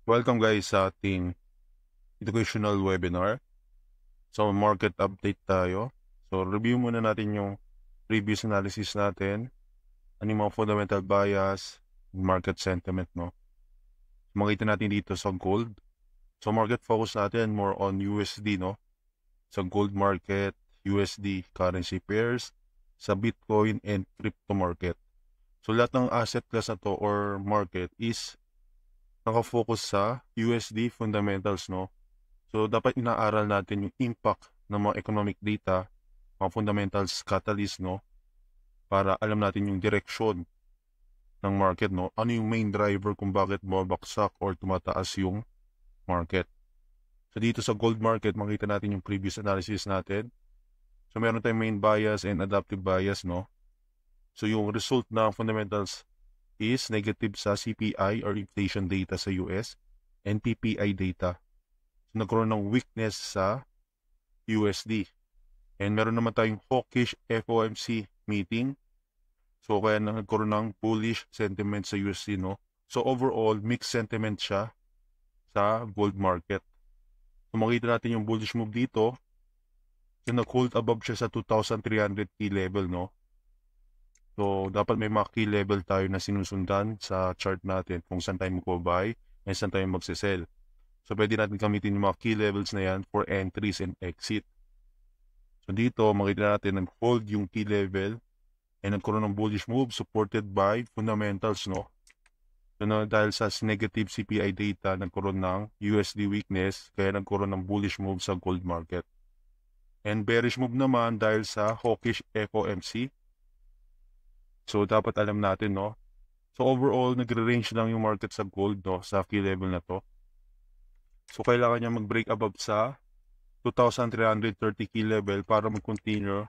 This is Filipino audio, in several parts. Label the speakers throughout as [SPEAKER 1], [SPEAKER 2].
[SPEAKER 1] Welcome guys sa ating educational webinar. So market update tayo. So review muna natin yung previous analysis natin. Ano yung mga fundamental bias, market sentiment, no? Makita natin dito sa gold. So market focus natin more on USD, no? Sa gold market, USD currency pairs, sa Bitcoin and crypto market. So lahat ng asset class na to or market is nakafocus sa USD fundamentals, no? So, dapat inaaral natin yung impact ng mga economic data, mga fundamentals, catalyst, no? Para alam natin yung direction ng market, no? Ano yung main driver kung bakit bumabaksak or tumataas yung market. So, dito sa gold market, makita natin yung previous analysis natin. So, meron tayong main bias and adaptive bias, no? So, yung result ng fundamentals is negative sa CPI or inflation data sa US and PPI data. So, nagkaroon ng weakness sa USD. And meron naman tayong hawkish FOMC meeting. So, kaya nagkaroon ng bullish sentiment sa USD, no? So, overall, mixed sentiment siya sa gold market. So, makita natin yung bullish move dito. So, nag-hold above siya sa 2,300 key level, no? So, dapat may mga key level tayo na sinusundan sa chart natin kung saan tayo mag-buy and saan tayo mag-sell. So, pwede natin gamitin yung mga key levels na yan for entries and exit. So, dito, makita natin nag-hold yung key level and nagkaroon ng bullish move supported by fundamentals, no? So, dahil sa negative CPI data, nagkaroon ng USD weakness, kaya nagkaroon ng bullish move sa gold market. And bearish move naman dahil sa hawkish FOMC. So, dapat alam natin, no? So, overall, nagre-range lang yung market sa gold, no? Sa key level na to. So, kailangan niya mag-break above sa 2,330 key level para mag-continue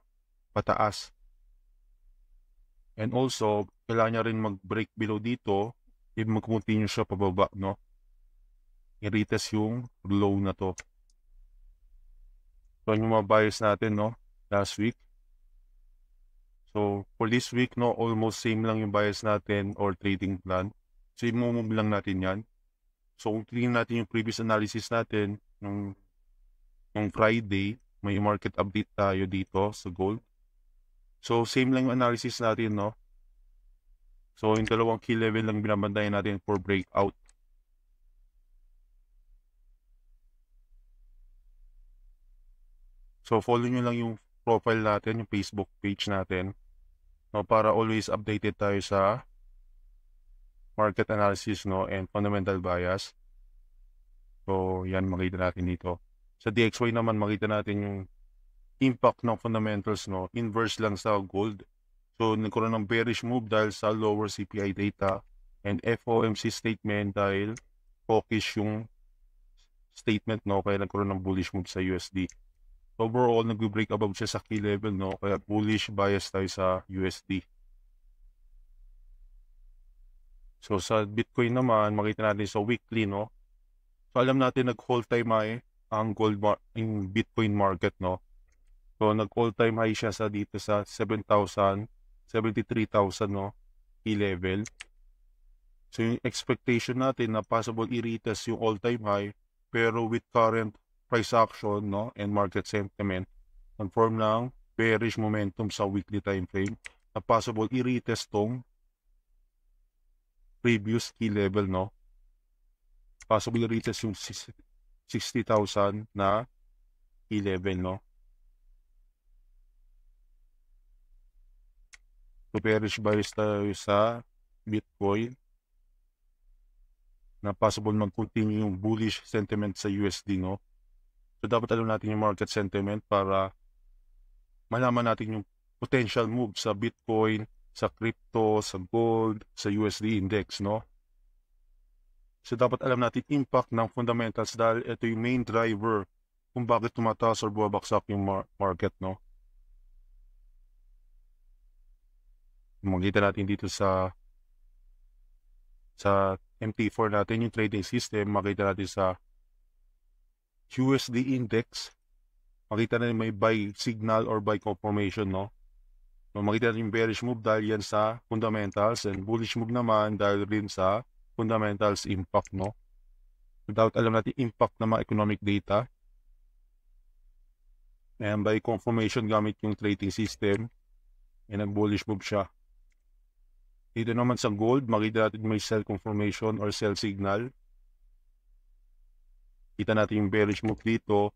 [SPEAKER 1] pataas. And also, kailangan niya rin mag-break below dito if mag-continue siya pababa, no? I-retest yung low na to. So, yung mga bias natin, no? Last week. So, for this week, no? Almost same lang yung bias natin or trading plan. So, i-move lang natin yan. So, kung tingnan natin yung previous analysis natin nung Friday, may market update tayo dito sa gold. So, same lang yung analysis natin, no? So, yung dalawang key level lang binabantayan natin for breakout. So, follow nyo lang yung profile natin, yung Facebook page natin, no? Para always updated tayo sa market analysis, no? And fundamental bias. So, yan makita natin dito. Sa DXY naman, makita natin yung impact ng fundamentals, no? Inverse lang sa gold. So, nagkaroon ng bearish move dahil sa lower CPI data and FOMC statement dahil hawkish yung statement, no? Kaya nagkaroon ng bullish move sa USD. Overall, nag-break above siya sa key level, no? Kaya bullish bias tayo sa USD. So, sa Bitcoin naman, makita natin sa weekly, no? So, alam natin nag-all time high ang yung Bitcoin market, no? So, nag-all time high siya sa dito sa 7,000, 73,000, no? Key level. So, yung expectation natin na possible i-retest yung all-time high, pero with current price action, no? And market sentiment, confirm ng bearish momentum sa weekly time frame na possible i-retest tong previous key level, no? Possible i-retest yung 60,000 na key level, no? So, bearish bias tayo sa Bitcoin na possible mag-continue yung bullish sentiment sa USD, no? So, dapat alam natin yung market sentiment para malaman natin yung potential move sa Bitcoin, sa crypto, sa gold, sa USD index, no? So, dapat alam natin impact ng fundamentals dahil ito yung main driver kung bakit tumataas or bumabaksak yung market, no? Makita natin dito sa MT4 natin yung trading system, makita natin sa USD index, makita natin may buy signal or buy confirmation, no? So, makita natin yung bearish move dahil yan sa fundamentals and bullish move naman dahil rin sa fundamentals impact, no? without alam natin impact ng mga economic data. And by confirmation gamit yung trading system, nag-bullish move siya. Dito naman sa gold, makita natin may sell confirmation or sell signal. Kita natin yung bearish move dito.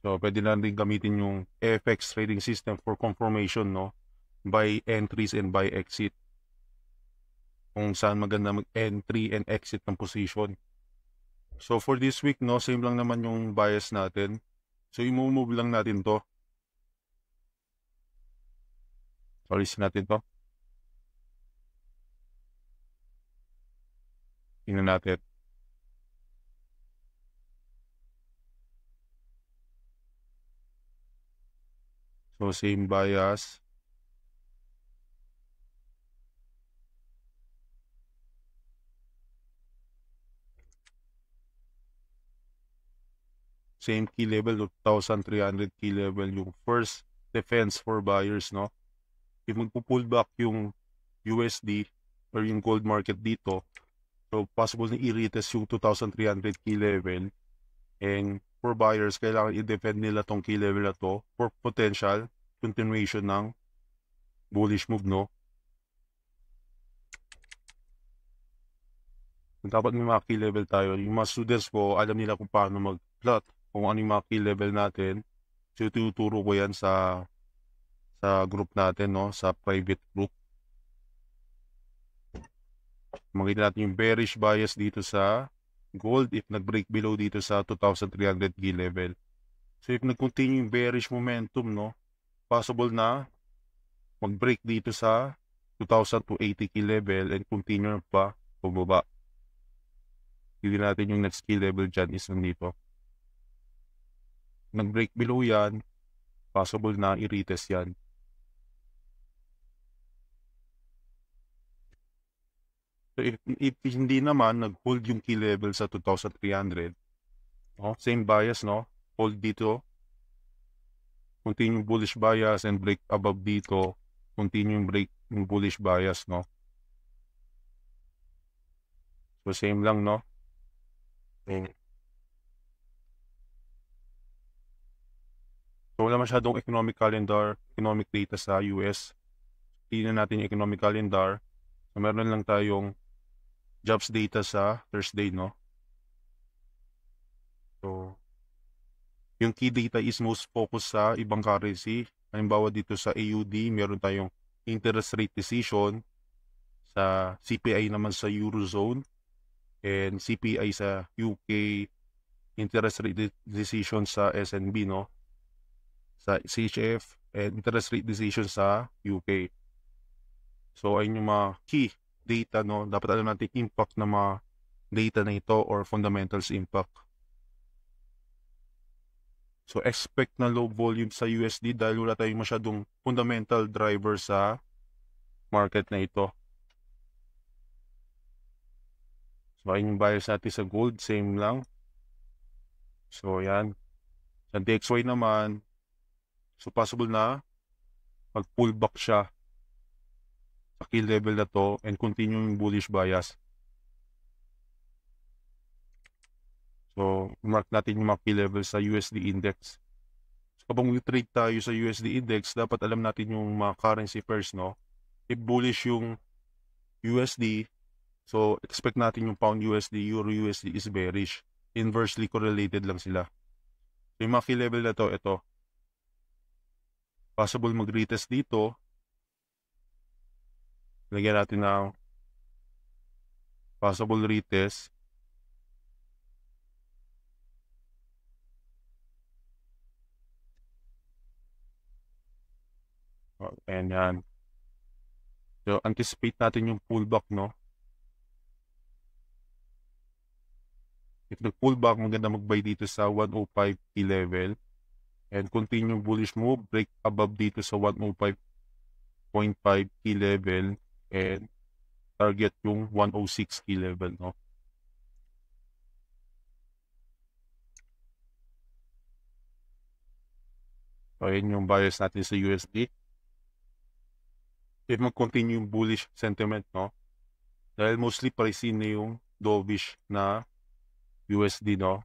[SPEAKER 1] So, pwede na rin gamitin yung FX trading system for confirmation, no? Buy entries and buy exit. Kung saan maganda mag-entry and exit ng position. So, for this week, no, same lang naman yung bias natin. So, i-move lang natin to. So, list natin to. Tingnan natin. So, same bias. Same key level, 2,300 key level, yung first defense for buyers, no? If magpo-pull back yung USD or yung gold market dito, so possible na i-retest yung 2,300 key level. And for buyers, kailangan i-defend nila tong key level na to for potential continuation ng bullish move, no? Dapat may mga key level tayo. Yung mga students ko, alam nila kung paano mag-plot, kung ano yung mga key level natin. So, tuturo ko yan sa group natin, no? Sa private group. Makita natin yung bearish bias dito sa gold if nag-break below dito sa 2,300 key level. So, if nag-continue yung bearish momentum, no? Possible na mag-break dito sa 2,280 key level and continue pa pababa. Hindi natin yung next key level dyan is nandito. Nag-break below yan, possible na i-retest yan. So if hindi naman nag-hold yung key level sa 2,300, no? Same bias, no? Hold dito, continue bullish bias and break above dito, continue break yung bullish bias, no? So same lang, no? Okay. So wala masyadong economic calendar, economic data sa US. Tingnan natin yung economic calendar. So meron lang tayong jobs data sa Thursday, no? So, yung key data is most focused sa ibang currency. Halimbawa dito sa AUD, meron tayong interest rate decision. Sa CPI naman sa Eurozone. And CPI sa UK, interest rate decision sa SNB, no? Sa CHF, and interest rate decision sa UK. So, ayun yung mga key data, no? Dapat alam natin impact ng mga data na ito or fundamentals impact. So, expect na low volume sa USD dahil wala tayong masyadong fundamental driver sa market na ito. So, ayun yung bias natin sa gold, same lang. So, yan. Sa DXY naman, so possible na mag-pullback siya sa key level na to and continuing bullish bias. So, mark natin yung mga key level sa USD index. So, kapag trade tayo sa USD index, dapat alam natin yung mga currency pairs, no? If bullish yung USD, so expect natin yung pound USD, euro USD is bearish. Inversely correlated lang sila. So, yung mga key level na to, ito. Possible mag-retest dito. Lagyan natin ng possible retest. And yan. So, anticipate natin yung pullback, no? If nag-pullback, maganda mag-buy dito sa 105 key level. And continue bullish move, break above dito sa 105.5 key level. And target yung 106 key level, no? So, ayan yung bias natin sa USD. if mag-continue yung bullish sentiment, no? Dahil mostly price in na yung dovish na USD, no?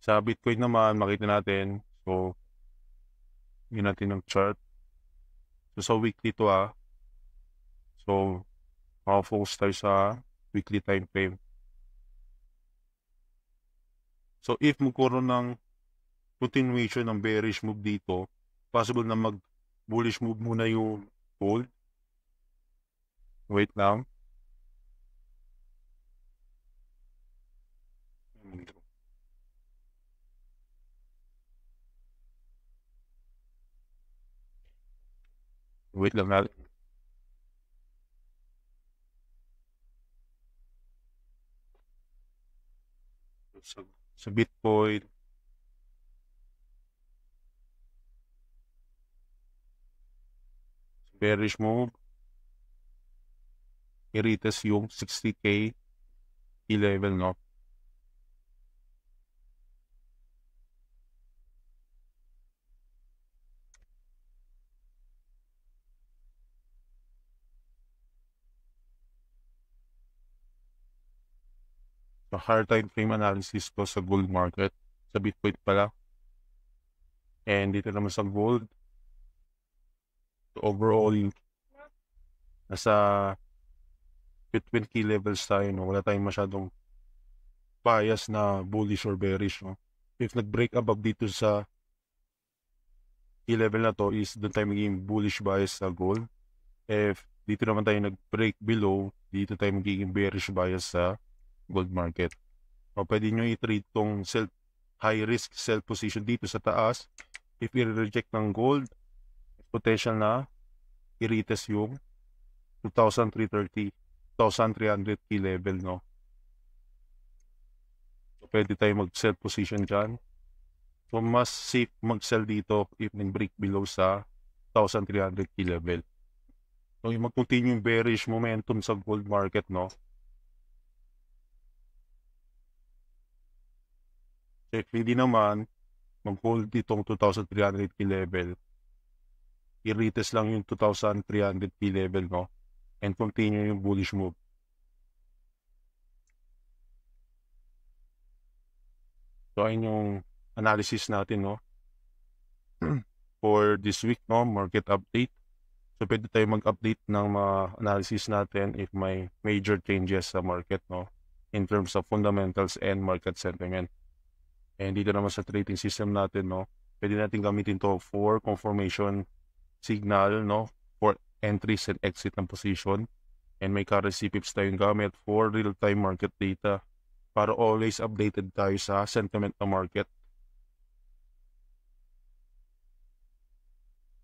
[SPEAKER 1] Sa Bitcoin naman, makita natin. So, yun natin ng chart. So, sa weekly to So, makafocus tayo sa weekly time frame. So, if magkaroon ng continuation ng bearish move dito, possible na mag-bullish move muna yung gold. Wait lang. Wait lang natin. Sa Bitcoin, bearish move, i-retest yung 60K level, no? Sa higher time frame analysis ko sa gold market, sa Bitcoin pala. And dito naman sa gold, overall, nasa between key levels tayo, no? Wala tayong masyadong bias na bullish or bearish, no? If nag-break above dito sa key level na to, is doon tayo magiging bullish bias sa gold. If dito naman tayo nag-break below, dito tayo magiging bearish bias sa gold market. O pwede nyo i-trade tong high risk sell position dito sa taas. If i-reject ng gold, potential na i-retest yung 2,330, 2,300 key level, no? So, pwede tayo mag-sell position dyan. So, mas safe mag-sell dito if nag-break below sa 1,300 key level. So, yung mag-continue yung bearish momentum sa gold market, no? So, if hindi naman, mag-hold ditong 2,300 key level, i-retest lang yung 2,300 key level, no? And continue yung bullish move. So, ayun yung analysis natin, no? For this week, no? Market update. So, pwede tayo mag-update ng mga analysis natin if may major changes sa market, no? In terms of fundamentals and market sentiment. And dito naman sa trading system natin, no? Pwede natin gamitin to for confirmation signal, no? For entries and exit ng position. And may currency pips tayong gamit for real-time market data para always updated tayo sa sentiment ng market.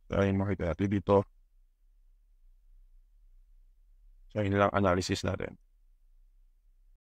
[SPEAKER 1] So, ayun, makita natin dito. So, yun lang analysis natin.